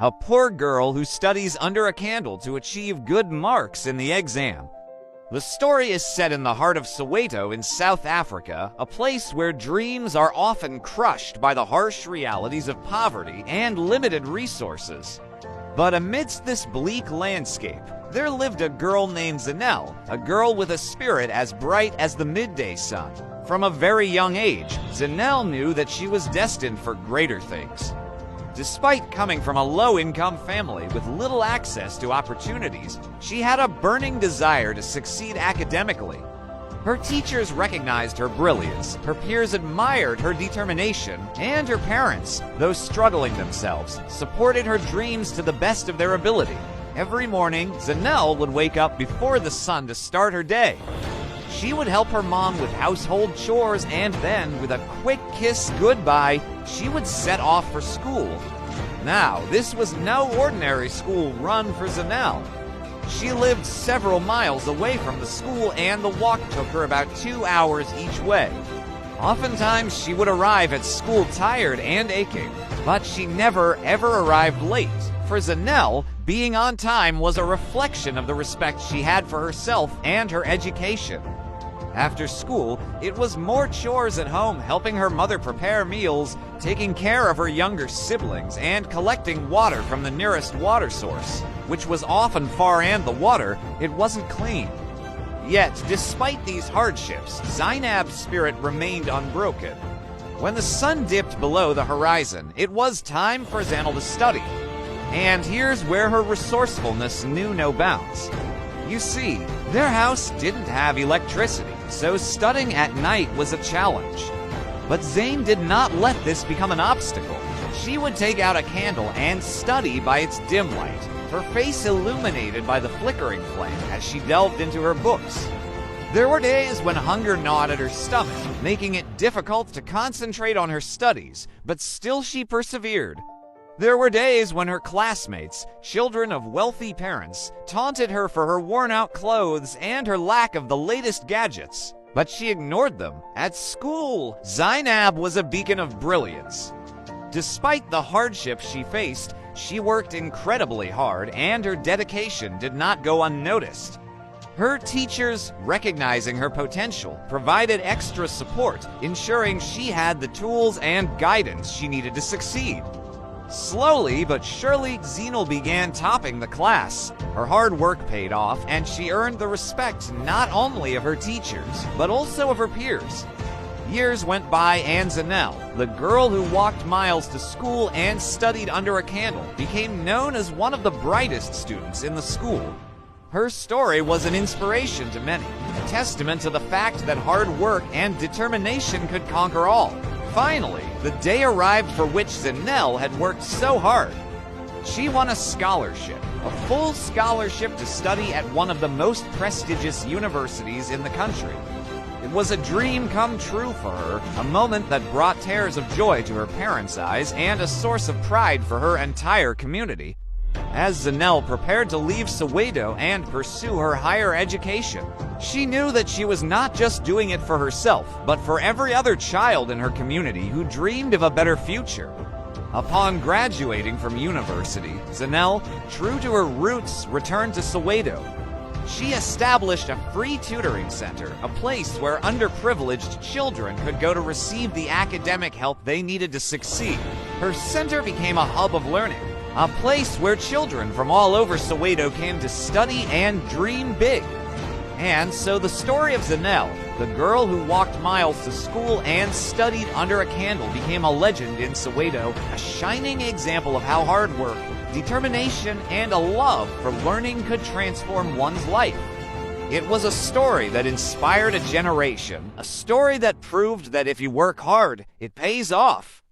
a poor girl who studies under a candle to achieve good marks in the exam. The story is set in the heart of Soweto in South Africa, a place where dreams are often crushed by the harsh realities of poverty and limited resources. But amidst this bleak landscape, there lived a girl named Zanelle, a girl with a spirit as bright as the midday sun. From a very young age, Zanelle knew that she was destined for greater things. Despite coming from a low-income family with little access to opportunities, she had a burning desire to succeed academically. Her teachers recognized her brilliance, her peers admired her determination, and her parents, though struggling themselves, supported her dreams to the best of their ability. Every morning, Zanelle would wake up before the sun to start her day. She would help her mom with household chores, and then, with a quick kiss goodbye, she would set off for school. Now, this was no ordinary school run for Zanelle. She lived several miles away from the school, and the walk took her about 2 hours each way. Oftentimes, she would arrive at school tired and aching, but she never ever arrived late. For Zanelle, being on time was a reflection of the respect she had for herself and her education. After school, it was more chores at home, helping her mother prepare meals, taking care of her younger siblings, and collecting water from the nearest water source, which was often far, and the water, it wasn't clean. Yet, despite these hardships, Zainab's spirit remained unbroken. When the sun dipped below the horizon, it was time for Zanelle to study. And here's where her resourcefulness knew no bounds. You see, their house didn't have electricity, so studying at night was a challenge. But Zain did not let this become an obstacle. She would take out a candle and study by its dim light, her face illuminated by the flickering flame as she delved into her books. There were days when hunger gnawed at her stomach, making it difficult to concentrate on her studies, but still she persevered. There were days when her classmates, children of wealthy parents, taunted her for her worn-out clothes and her lack of the latest gadgets, but she ignored them. At school, Zainab was a beacon of brilliance. Despite the hardships she faced, she worked incredibly hard, and her dedication did not go unnoticed. Her teachers, recognizing her potential, provided extra support, ensuring she had the tools and guidance she needed to succeed. Slowly but surely, Zanelle began topping the class. Her hard work paid off, and she earned the respect not only of her teachers, but also of her peers. Years went by, and Zanelle, the girl who walked miles to school and studied under a candle, became known as one of the brightest students in the school. Her story was an inspiration to many, a testament to the fact that hard work and determination could conquer all. Finally, the day arrived for which Zanelle had worked so hard. She won a scholarship, a full scholarship to study at one of the most prestigious universities in the country. It was a dream come true for her, a moment that brought tears of joy to her parents' eyes and a source of pride for her entire community. As Zanelle prepared to leave Soweto and pursue her higher education, she knew that she was not just doing it for herself, but for every other child in her community who dreamed of a better future. Upon graduating from university, Zanelle, true to her roots, returned to Soweto. She established a free tutoring center, a place where underprivileged children could go to receive the academic help they needed to succeed. Her center became a hub of learning, a place where children from all over Soweto came to study and dream big. And so the story of Zanelle, the girl who walked miles to school and studied under a candle, became a legend in Soweto, a shining example of how hard work, determination, and a love for learning could transform one's life. It was a story that inspired a generation, a story that proved that if you work hard, it pays off.